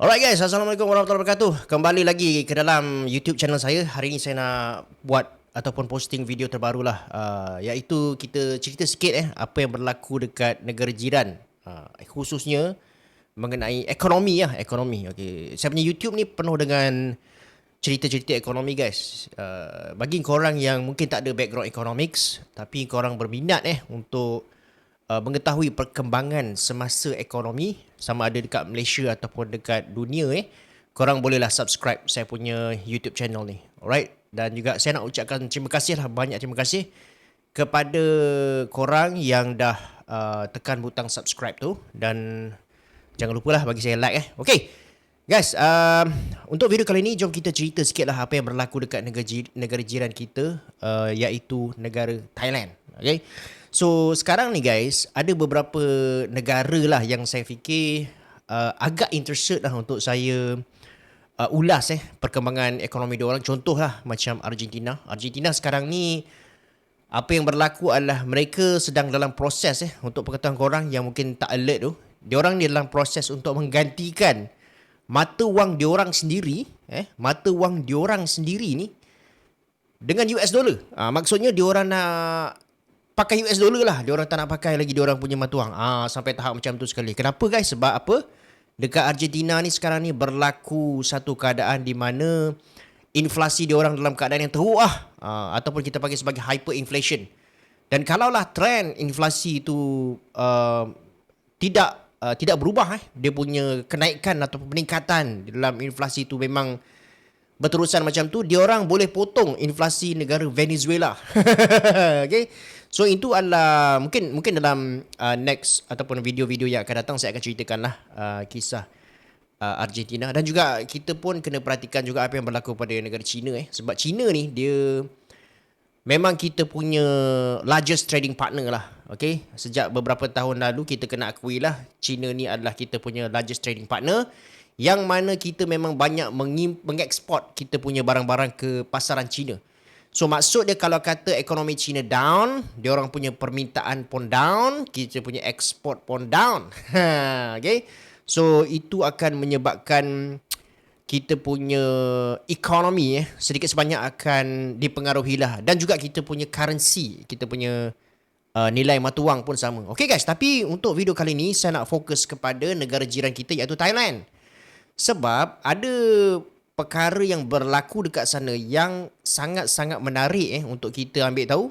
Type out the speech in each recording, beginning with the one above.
Alright guys, Assalamualaikum warahmatullahi wabarakatuh. Kembali lagi ke dalam YouTube channel saya. Hari ini saya nak buat ataupun posting video terbaru lah, iaitu kita cerita sikit apa yang berlaku dekat negara jiran, khususnya mengenai ekonomi lah, ekonomi. Okay. Saya punya YouTube ni penuh dengan cerita-cerita ekonomi guys. Bagi korang yang mungkin tak ada background economics tapi korang berminat untuk mengetahui perkembangan semasa ekonomi sama ada dekat Malaysia ataupun dekat dunia, korang bolehlah subscribe saya punya YouTube channel ni. Alright, dan juga saya nak ucapkan terima kasih lah, banyak terima kasih kepada korang yang dah tekan butang subscribe tu, dan jangan lupalah bagi saya like. Okay guys, untuk video kali ni jom kita cerita sikit lah apa yang berlaku dekat negara jiran kita, iaitu negara Thailand. Okay, so sekarang ni guys, ada beberapa negara lah yang saya fikir agak interested lah untuk saya ulas perkembangan ekonomi diorang. Contoh lah macam Argentina. Argentina sekarang ni apa yang berlaku adalah mereka sedang dalam proses untuk pengetahuan korang yang mungkin tak alert tu, diorang ni dalam proses untuk menggantikan mata wang diorang sendiri, mata wang diorang sendiri ni dengan US dollar. Maksudnya diorang nak pakai US dollar lah. Diorang tak nak pakai lagi diorang punya mata wang. Sampai tahap macam tu sekali. Kenapa guys? Sebab apa? Dekat Argentina ni sekarang ni berlaku satu keadaan di mana inflasi diorang dalam keadaan yang teruk lah. Ataupun kita panggil sebagai hyperinflation. Dan kalaulah trend inflasi tu tidak berubah, dia punya kenaikan ataupun peningkatan dalam inflasi tu memang berterusan macam tu, diorang boleh potong inflasi negara Venezuela. Okay. So itu adalah mungkin dalam next ataupun video-video yang akan datang saya akan ceritakan lah kisah Argentina. Dan juga kita pun kena perhatikan juga apa yang berlaku pada negara China. Sebab China ni dia memang kita punya largest trading partner lah. Okay, sejak beberapa tahun lalu kita kena akui lah, China ni adalah kita punya largest trading partner, yang mana kita memang banyak mengeksport kita punya barang-barang ke pasaran China. So maksud dia kalau kata ekonomi China down, dia orang punya permintaan pun down, kita punya ekspor pun down. Okay, so itu akan menyebabkan kita punya ekonomi sedikit sebanyak akan dipengaruhi lah. Dan juga kita punya currency, kita punya nilai mata wang pun sama. Okay guys, tapi untuk video kali ni saya nak fokus kepada negara jiran kita iaitu Thailand. Sebab ada perkara yang berlaku dekat sana yang sangat-sangat menarik untuk kita ambil tahu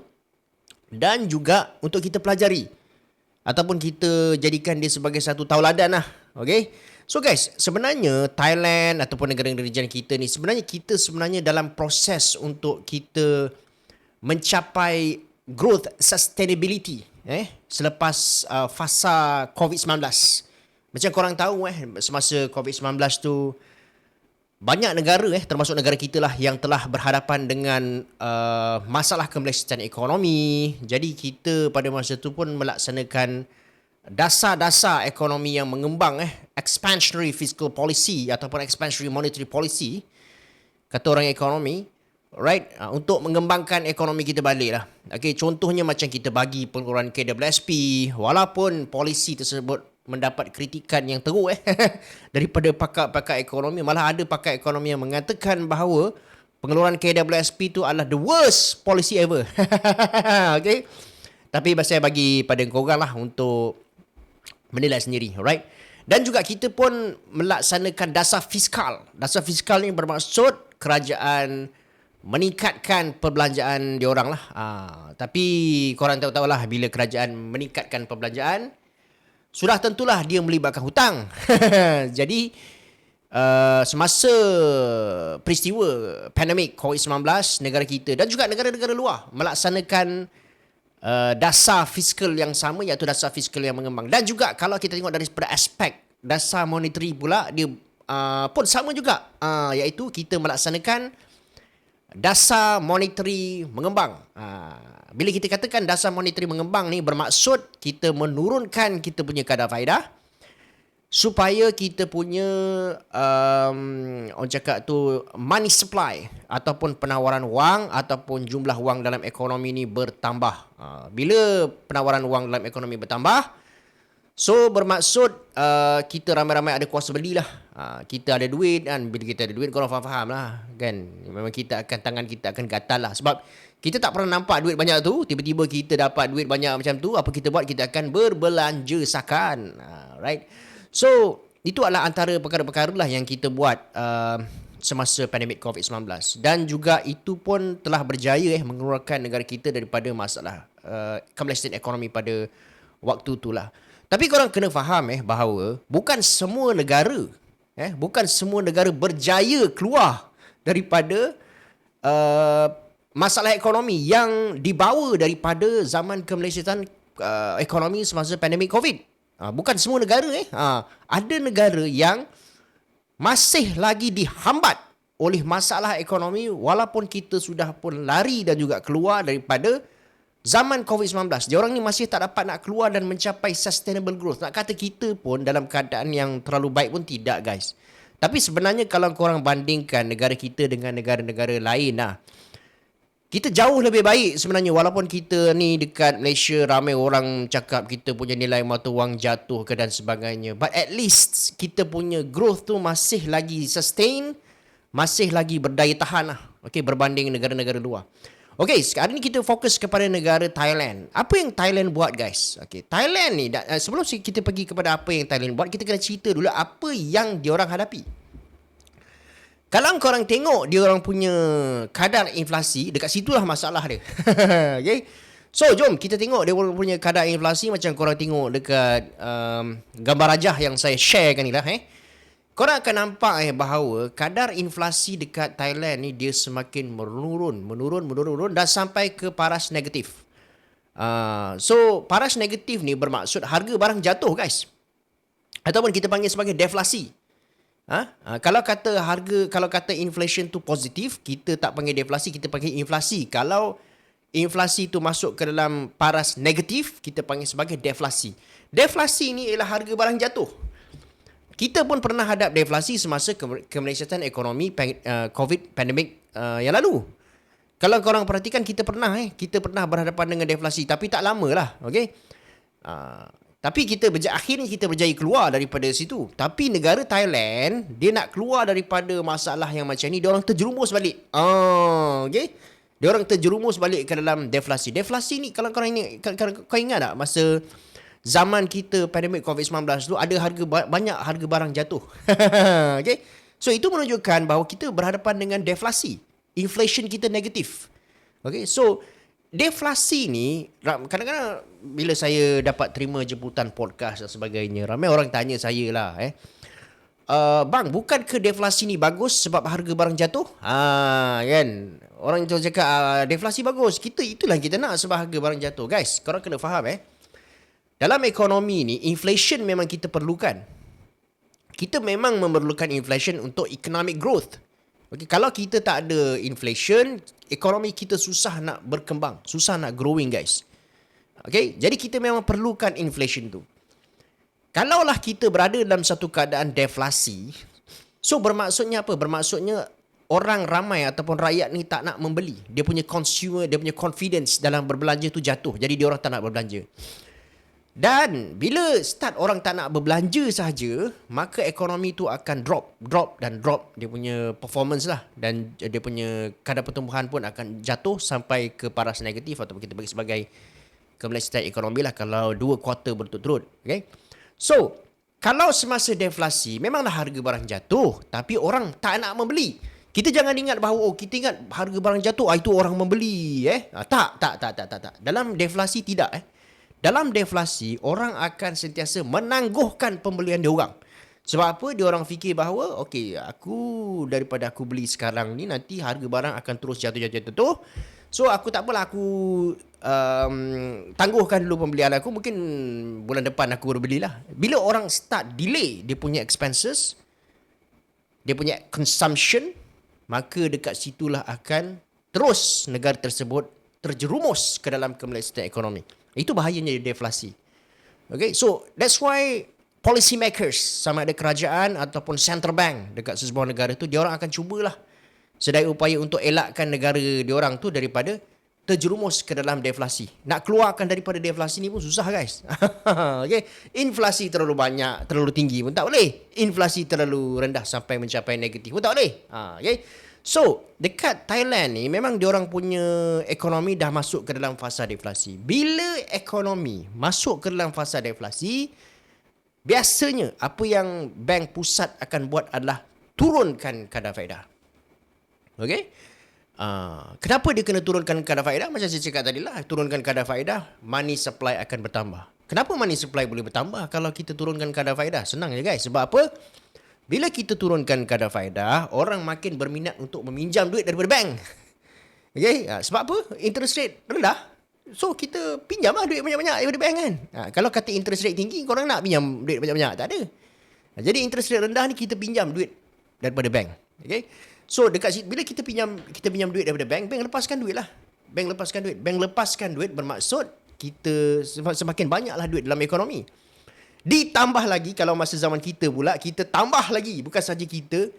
dan juga untuk kita pelajari ataupun kita jadikan dia sebagai satu tauladan lah. Okay, so guys, sebenarnya Thailand ataupun negara-negara jiran kita ni sebenarnya dalam proses untuk kita mencapai growth sustainability selepas fasa COVID-19. Macam korang tahu semasa COVID-19 tu banyak negara termasuk negara kita lah yang telah berhadapan dengan masalah kemelesetan ekonomi. Jadi kita pada masa tu pun melaksanakan dasar-dasar ekonomi yang mengembang, expansionary fiscal policy ataupun expansionary monetary policy, kata orang ekonomi, right, untuk mengembangkan ekonomi kita balik lah. Okay, contohnya macam kita bagi pengeluaran KWSP, walaupun polisi tersebut mendapat kritikan yang teruk daripada pakar-pakar ekonomi. Malah ada pakar ekonomi yang mengatakan bahawa pengeluaran KWSP tu adalah the worst policy ever. Okay, tapi saya bagi pada korang lah untuk menilai sendiri, alright. Dan juga kita pun melaksanakan dasar fiskal. Dasar fiskal ni bermaksud kerajaan meningkatkan perbelanjaan diorang lah. Tapi korang tahu-tahulah bila kerajaan meningkatkan perbelanjaan, sudah tentulah dia melibatkan hutang. Jadi semasa peristiwa pandemik COVID-19, negara kita dan juga negara-negara luar melaksanakan dasar fiskal yang sama, iaitu dasar fiskal yang mengembang. Dan juga kalau kita tengok dari aspek dasar monetary pula, dia pun sama juga, iaitu kita melaksanakan dasar monetary mengembang. Bila kita katakan dasar monetary mengembang ni, bermaksud kita menurunkan kita punya kadar faedah supaya kita punya orang cakap tu money supply ataupun penawaran wang ataupun jumlah wang dalam ekonomi ni bertambah. Bila penawaran wang dalam ekonomi bertambah, So bermaksud kita ramai-ramai ada kuasa belilah. Kita ada duit kan. Bila kita ada duit korang faham lah kan. Memang tangan kita akan gatal lah. Sebab kita tak pernah nampak duit banyak tu. Tiba-tiba kita dapat duit banyak macam tu. Apa kita buat? Kita akan berbelanja sakan. Right? So itu adalah antara perkara-perkara lah yang kita buat semasa pandemik COVID-19. Dan juga itu pun telah berjaya mengeluarkan negara kita daripada masalah kemelesan ekonomi pada waktu itulah. Tapi korang kena faham bahawa bukan semua negara berjaya keluar daripada masalah ekonomi yang dibawa daripada zaman kemelesan ekonomi semasa pandemik COVID. Bukan semua negara ada negara yang masih lagi dihambat oleh masalah ekonomi walaupun kita sudah pun lari dan juga keluar daripada zaman COVID-19. Diorang ni masih tak dapat nak keluar dan mencapai sustainable growth. Nak kata kita pun dalam keadaan yang terlalu baik pun tidak, guys. Tapi sebenarnya kalau korang bandingkan negara kita dengan negara-negara lain kita jauh lebih baik sebenarnya. Walaupun kita ni dekat Malaysia ramai orang cakap kita punya nilai mata wang jatuh ke dan sebagainya. But at least kita punya growth tu masih lagi sustain, masih lagi berdaya tahan okay, berbanding negara-negara luar. Okay, sekarang ni kita fokus kepada negara Thailand. Apa yang Thailand buat, guys? Okay, Thailand ni, sebelum kita pergi kepada apa yang Thailand buat, kita kena cerita dulu apa yang diorang hadapi. Kalau korang tengok diorang punya kadar inflasi, dekat situlah masalah dia. Okay? So, jom kita tengok dia punya kadar inflasi macam korang tengok dekat gambar rajah yang saya sharekan ni lah. Korang akan nampak bahawa kadar inflasi dekat Thailand ni dia semakin menurun dan sampai ke paras negatif. So paras negatif ni bermaksud harga barang jatuh, guys. Ataupun kita panggil sebagai deflasi. Kalau kata inflation tu positif, kita tak panggil deflasi, kita panggil inflasi. Kalau inflasi tu masuk ke dalam paras negatif, kita panggil sebagai deflasi. Deflasi ni ialah harga barang jatuh. Kita pun pernah hadap deflasi semasa kemelesan ekonomi COVID pandemik yang lalu. Kalau korang perhatikan, kita pernah berhadapan dengan deflasi, tapi tak lama lah. Okay? Tapi akhirnya kita berjaya keluar daripada situ. Tapi negara Thailand, dia nak keluar daripada masalah yang macam ni, dia orang terjerumus balik. Okay? Dia orang terjerumus balik ke dalam deflasi. Deflasi ni, kalau korang ingat tak masa zaman kita pandemik COVID-19 tu ada banyak harga barang jatuh. Okay? So itu menunjukkan bahawa kita berhadapan dengan deflasi. Inflation kita negatif. Okay? So deflasi ni, kadang-kadang bila saya dapat terima jemputan podcast dan sebagainya, ramai orang tanya saya lah, bang, bukankah deflasi ni bagus sebab harga barang jatuh? Kan? Orang itu cakap deflasi bagus. Itulah kita nak sebab harga barang jatuh. Guys, korang kena faham dalam ekonomi ni, inflation memang kita perlukan. Kita memang memerlukan inflation untuk economic growth. Okay, kalau kita tak ada inflation, ekonomi kita susah nak berkembang, susah nak growing, guys. Okay, jadi kita memang perlukan inflation tu. Kalaulah kita berada dalam satu keadaan deflasi, so bermaksudnya apa? Bermaksudnya orang ramai ataupun rakyat ni tak nak membeli. Dia punya confidence dalam berbelanja tu jatuh. Jadi dia orang tak nak berbelanja. Dan bila start orang tak nak berbelanja sahaja, maka ekonomi tu akan drop dia punya performance lah, dan dia punya kadar pertumbuhan pun akan jatuh sampai ke paras negatif, ataupun kita bagi sebagai kemelesan ekonomi lah kalau 2 kuartal berturut-turut. Okay? So kalau semasa deflasi memanglah harga barang jatuh, tapi orang tak nak membeli. Kita jangan ingat bahawa kita ingat harga barang jatuh itu orang membeli. Tak. Dalam deflasi tidak. Dalam deflasi, orang akan sentiasa menangguhkan pembelian dia orang. Sebab apa? Dia orang fikir bahawa, okey, daripada aku beli sekarang ni, nanti harga barang akan terus jatuh. So, aku tak apalah, aku tangguhkan dulu pembelian aku. Mungkin bulan depan aku baru belilah. Bila orang start delay dia punya expenses, dia punya consumption, maka dekat situlah akan terus negara tersebut terjerumus ke dalam kemelesan ekonomi. Itu bahayanya deflasi. Okay, so that's why policy makers, sama ada kerajaan ataupun central bank dekat sesebuah negara tu, dia orang akan cubalah sedaya upaya untuk elakkan negara dia orang tu daripada terjerumus ke dalam deflasi. Nak keluarkan daripada deflasi ni pun susah guys. Okay. Inflasi terlalu banyak, terlalu tinggi pun tak boleh. Inflasi terlalu rendah sampai mencapai negatif pun tak boleh. Okay. So, dekat Thailand ni memang diorang punya ekonomi dah masuk ke dalam fasa deflasi. Bila ekonomi masuk ke dalam fasa deflasi, biasanya apa yang bank pusat akan buat adalah turunkan kadar faedah. Okay. Kenapa dia kena turunkan kadar faedah? Macam saya cakap tadi lah, turunkan kadar faedah, money supply akan bertambah. Kenapa money supply boleh bertambah kalau kita turunkan kadar faedah? Senang je guys. Sebab apa? Bila kita turunkan kadar faedah, orang makin berminat untuk meminjam duit daripada bank. Okay? Sebab apa? Interest rate rendah. So, kita pinjamlah duit banyak-banyak daripada bank kan. Kalau kata interest rate tinggi, korang nak pinjam duit banyak-banyak? Tak ada. Jadi, interest rate rendah ni kita pinjam duit daripada bank. Okay? So dekat situ, bila kita pinjam duit daripada bank lepaskan duit lah. Bank lepaskan duit bermaksud kita semakin banyaklah duit dalam ekonomi. Ditambah lagi kalau masa zaman kita pula, kita tambah lagi. Bukan saja kita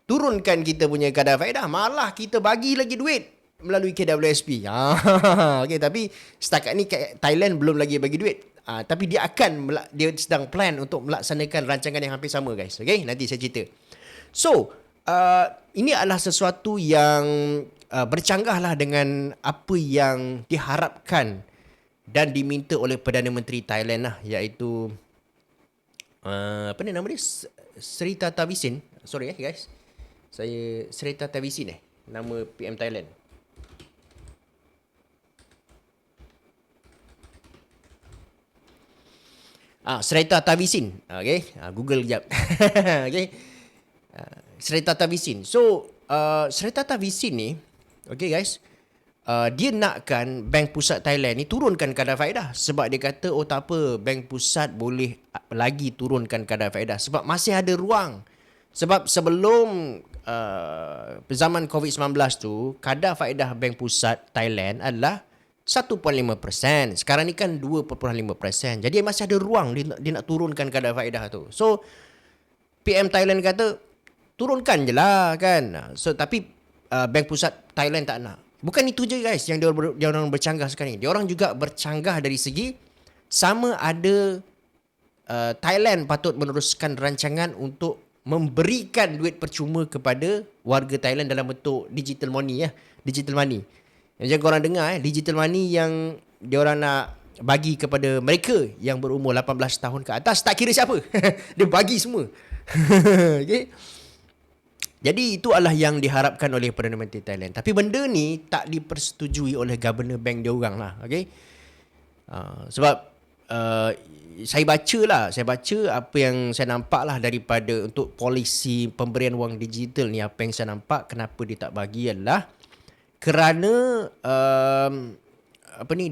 turunkan kita punya kadar faedah, malah kita bagi lagi duit melalui KWSP. Okay, tapi setakat ni Thailand belum lagi bagi duit. Tapi dia sedang plan untuk melaksanakan rancangan yang hampir sama guys. Okay, nanti saya cerita. So, ini adalah sesuatu yang bercanggahlah dengan apa yang diharapkan dan diminta oleh Perdana Menteri Thailand lah, iaitu apa ni nama dia? Sri Thavisin. Sorry guys. Sri Thavisin nama PM Thailand. Sri Thavisin. Okay, Google kejap. Okay. Sri Thavisin. So, Sri Thavisin ni, okay guys, dia nakkan Bank Pusat Thailand ni turunkan kadar faedah. Sebab dia kata, oh tak apa, Bank Pusat boleh lagi turunkan kadar faedah. Sebab masih ada ruang. Sebab sebelum zaman COVID-19 tu, kadar faedah Bank Pusat Thailand adalah 1.5%. Sekarang ni kan 2.5%. Jadi masih ada ruang dia nak turunkan kadar faedah tu. So, PM Thailand kata, turunkan je lah kan. So, tapi Bank Pusat Thailand tak nak. Bukan itu je guys yang dia orang bercanggah sekarang ni. Dia orang juga bercanggah dari segi sama ada Thailand patut meneruskan rancangan untuk memberikan duit percuma kepada warga Thailand dalam bentuk digital money digital money. Yang korang dengar digital money yang dia orang nak bagi kepada mereka yang berumur 18 tahun ke atas, tak kira siapa. Dia bagi semua. Okay. Jadi itu adalah yang diharapkan oleh Perdana Menteri Thailand. Tapi benda ni tak dipersetujui oleh Governor Bank dia orang lah. Okay? Sebab saya baca apa yang saya nampak lah daripada untuk polisi pemberian wang digital ni, apa yang saya nampak kenapa dia tak bagi adalah kerana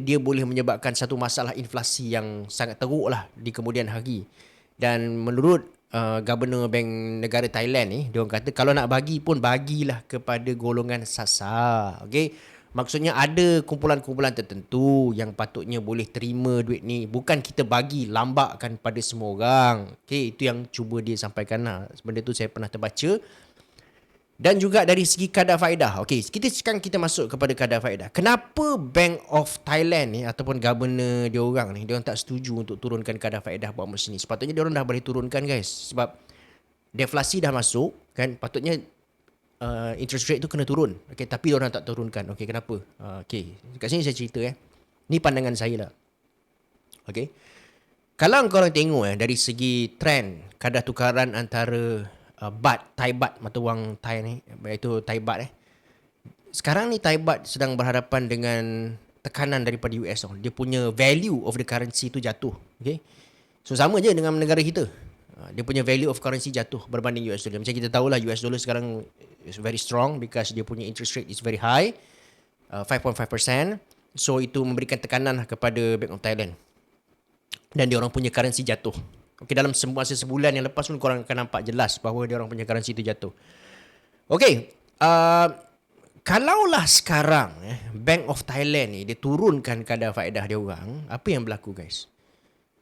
dia boleh menyebabkan satu masalah inflasi yang sangat teruk lah di kemudian hari. Dan menurut Governor Bank Negara Thailand ni, dia orang kata kalau nak bagi pun bagilah kepada golongan sasar. Okay? Maksudnya ada kumpulan-kumpulan tertentu yang patutnya boleh terima duit ni. Bukan kita bagi lambakkan pada semua orang. Okay? Itu yang cuba dia sampaikan lah. Benda tu saya pernah terbaca. Dan juga dari segi kadar faedah. Okey, sekarang kita masuk kepada kadar faedah. Kenapa Bank of Thailand ni ataupun governor dia orang ni, dia orang tak setuju untuk turunkan kadar faedah buat masa ni? Sepatutnya dia orang dah boleh turunkan guys. Sebab deflasi dah masuk kan, patutnya interest rate tu kena turun. Okey, tapi dia orang tak turunkan. Okey, kenapa? Okey, kat sini saya cerita Ni pandangan saya lah. Okey. Kalau korang tengok dari segi trend kadar tukaran antara Thai baht, mata wang Thai ni, iaitu Thai baht sekarang ni Thai baht sedang berhadapan dengan tekanan daripada US. Dia punya value of the currency tu jatuh. Okay? So sama je dengan negara kita. Dia punya value of currency jatuh berbanding US dollar. Macam kita tahulah US dollar sekarang is very strong because dia punya interest rate is very high, 5.5%. So itu memberikan tekanan kepada Bank of Thailand. Dan dia orang punya currency jatuh. Okay, dalam masa sebulan yang lepas pun korang akan nampak jelas bahawa dia orang punya currency itu jatuh. Okay, kalaulah sekarang Bank of Thailand ni dia turunkan kadar faedah dia orang, apa yang berlaku guys?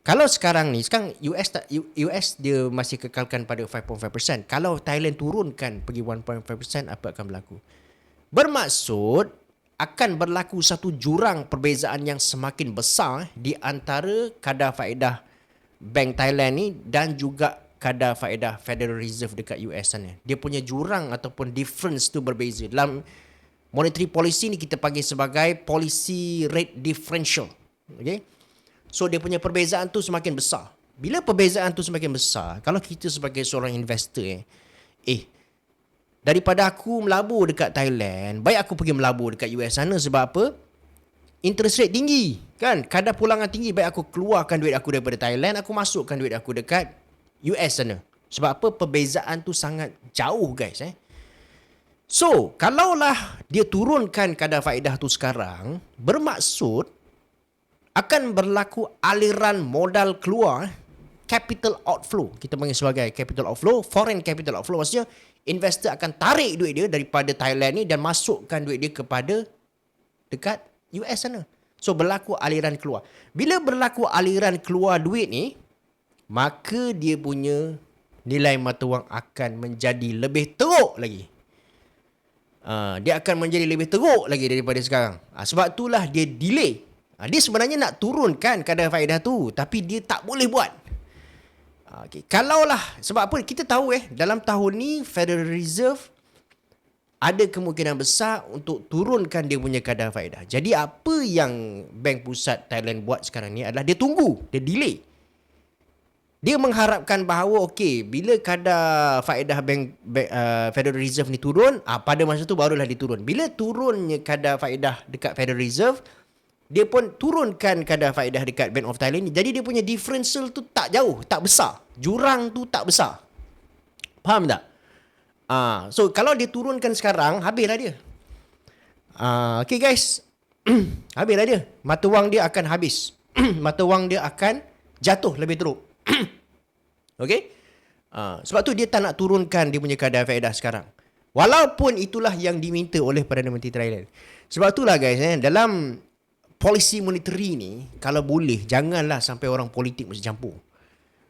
Kalau sekarang US dia masih kekalkan pada 5.5%. Kalau Thailand turunkan pergi 1.5%, apa akan berlaku? Bermaksud akan berlaku satu jurang perbezaan yang semakin besar di antara kadar faedah Bank Thailand ni dan juga kadar faedah Federal Reserve dekat US sana. Dia punya jurang ataupun difference tu berbeza. Dalam monetary policy ni kita panggil sebagai policy rate differential. Okay? So dia punya perbezaan tu semakin besar. Bila perbezaan tu semakin besar, kalau kita sebagai seorang investor daripada aku melabur dekat Thailand, baik aku pergi melabur dekat US sana sebab apa? Interest rate tinggi, kan? Kadar pulangan tinggi, baik aku keluarkan duit aku daripada Thailand, aku masukkan duit aku dekat US sana. Sebab apa? Perbezaan tu sangat jauh, guys. So, kalaulah dia turunkan kadar faedah tu sekarang, bermaksud akan berlaku aliran modal keluar, capital outflow. Kita panggil sebagai capital outflow, foreign capital outflow. Maksudnya, investor akan tarik duit dia daripada Thailand ni dan masukkan duit dia kepada dekat US sana. So, berlaku aliran keluar. Bila berlaku aliran keluar duit ni, maka dia punya nilai mata wang akan menjadi lebih teruk lagi. Dia akan menjadi lebih teruk lagi daripada sekarang. Sebab itulah dia delay. Dia sebenarnya nak turunkan kadar faedah tu, tapi dia tak boleh buat. Okay. Kalaulah, sebab apa? Kita tahu dalam tahun ni Federal Reserve ada kemungkinan besar untuk turunkan dia punya kadar faedah. Jadi apa yang Bank Pusat Thailand buat sekarang ni adalah dia tunggu, dia delay. Dia mengharapkan bahawa bila kadar faedah Federal Reserve ni turun, pada masa tu barulah diturun. Bila turunnya kadar faedah dekat Federal Reserve, dia pun turunkan kadar faedah dekat Bank of Thailand ni. Jadi dia punya differential tu tak jauh, tak besar. Jurang tu tak besar. Faham tak? So kalau dia turunkan sekarang, habislah dia. Okay guys, habislah dia. Mata wang dia akan habis. Mata wang dia akan jatuh lebih teruk. Okay? Sebab tu dia tak nak turunkan dia punya kadar faedah sekarang. Walaupun itulah yang diminta oleh Perdana Menteri Thailand. Sebab itulah guys, dalam policy monetary ni, kalau boleh, janganlah sampai orang politik mesti campur.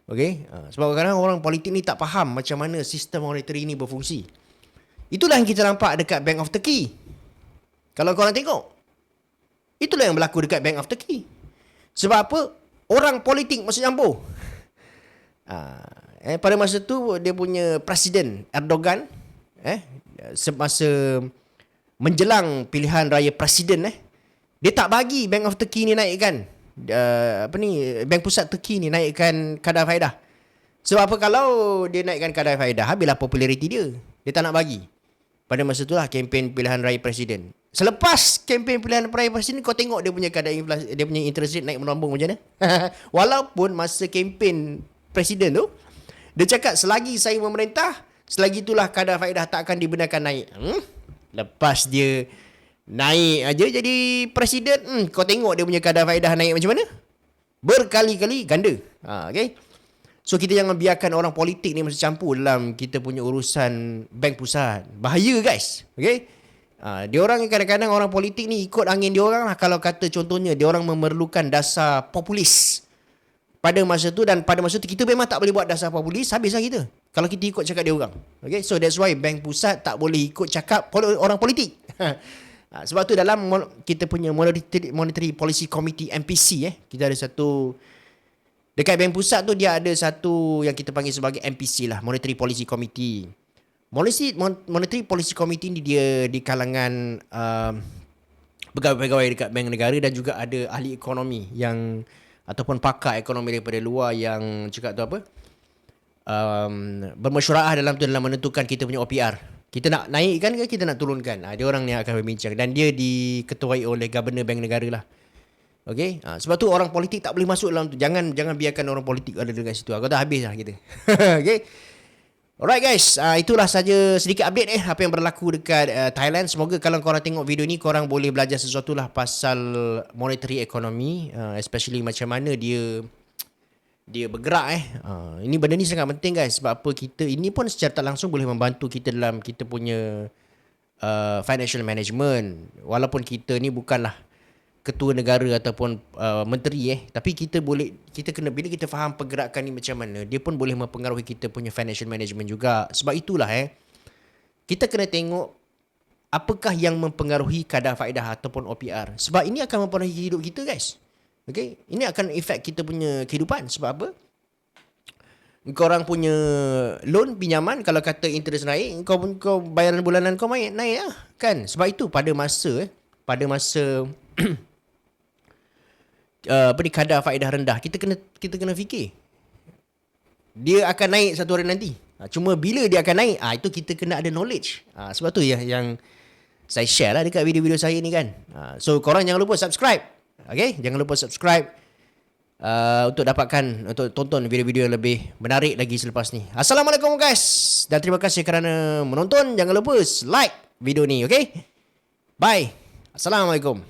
Okay? Sebab kadang-kadang orang politik ni tak faham macam mana sistem monetary ni berfungsi. Itulah yang kita nampak dekat Bank of Turkey. Kalau korang tengok, itulah yang berlaku dekat Bank of Turkey. Sebab apa? Orang politik masuk campur. Pada masa tu, dia punya Presiden Erdogan, semasa menjelang pilihan raya Presiden, dia tak bagi Bank of Turkey ni naikkan. Bank Pusat Turki ni naikkan kadar faedah. Sebab apa? Kalau dia naikkan kadar faedah, habislah populariti dia. Dia tak nak bagi. Pada masa itulah kempen pilihan raya presiden. Selepas kempen pilihan raya presiden, kau tengok dia punya kadar inflasi, dia punya interest rate naik melambung macam mana. Walaupun masa kempen presiden tu, dia cakap selagi saya memerintah, selagi itulah kadar faedah tak akan dibenarkan naik. Lepas dia naik aja jadi presiden, kau tengok dia punya kadar faedah naik macam mana? Berkali-kali ganda. Okay? So kita jangan biarkan orang politik ni masuk campur dalam kita punya urusan bank pusat. Bahaya guys. Okay? Diorang kadang-kadang orang politik ni ikut angin diorang lah. Kalau kata contohnya diorang memerlukan dasar populis pada masa tu, dan pada masa tu kita memang tak boleh buat dasar populis, habislah kita kalau kita ikut cakap diorang. Okay? So that's why bank pusat tak boleh ikut cakap orang politik. Sebab tu dalam kita punya Monetary Policy Committee MPC, kita ada satu dekat Bank Pusat tu, dia ada satu yang kita panggil sebagai MPC lah, Monetary Policy Committee. Monetary Policy Committee ni dia di kalangan pegawai-pegawai dekat bank negara, dan juga ada ahli ekonomi yang ataupun pakar ekonomi daripada luar yang cakap tu apa, bermesyuarah dalam menentukan kita punya OPR. Kita nak naikkan ke kita nak turunkan? Dia orang ni akan berbincang, dan dia diketuai oleh Governor Bank Negara lah. Okay? Sebab tu orang politik tak boleh masuk dalam tu. Jangan biarkan orang politik ada dekat situ. Kau dah habis lah kita. Okay? Alright guys, itulah saja sedikit update apa yang berlaku dekat Thailand. Semoga kalau korang tengok video ni, korang boleh belajar sesuatu lah pasal monetary economy, especially macam mana dia bergerak. Ini benda ni sangat penting guys. Sebab apa, kita ini pun secara tak langsung boleh membantu kita dalam kita punya financial management. Walaupun kita ni bukanlah ketua negara ataupun menteri, tapi kita kena, bila kita faham pergerakan ni macam mana, dia pun boleh mempengaruhi kita punya financial management juga. Sebab itulah kita kena tengok apakah yang mempengaruhi kadar faedah ataupun OPR. Sebab ini akan mempengaruhi hidup kita, guys. Okay? Ini akan efek kita punya kehidupan. Sebab apa? Korang punya loan, pinjaman, kalau kata interest naik, kau bayaran bulanan kau naik lah. Kan? Sebab itu pada masa kadar faedah rendah, kita kena fikir. Dia akan naik satu hari nanti. Cuma bila dia akan naik, itu kita kena ada knowledge. Sebab tu yang saya share lah dekat video-video saya ni kan. So korang jangan lupa subscribe. Okay? Jangan lupa subscribe untuk tonton video-video yang lebih menarik lagi selepas ni. Assalamualaikum guys. Dan terima kasih kerana menonton. Jangan lupa like video ni. Okay? Bye. Assalamualaikum.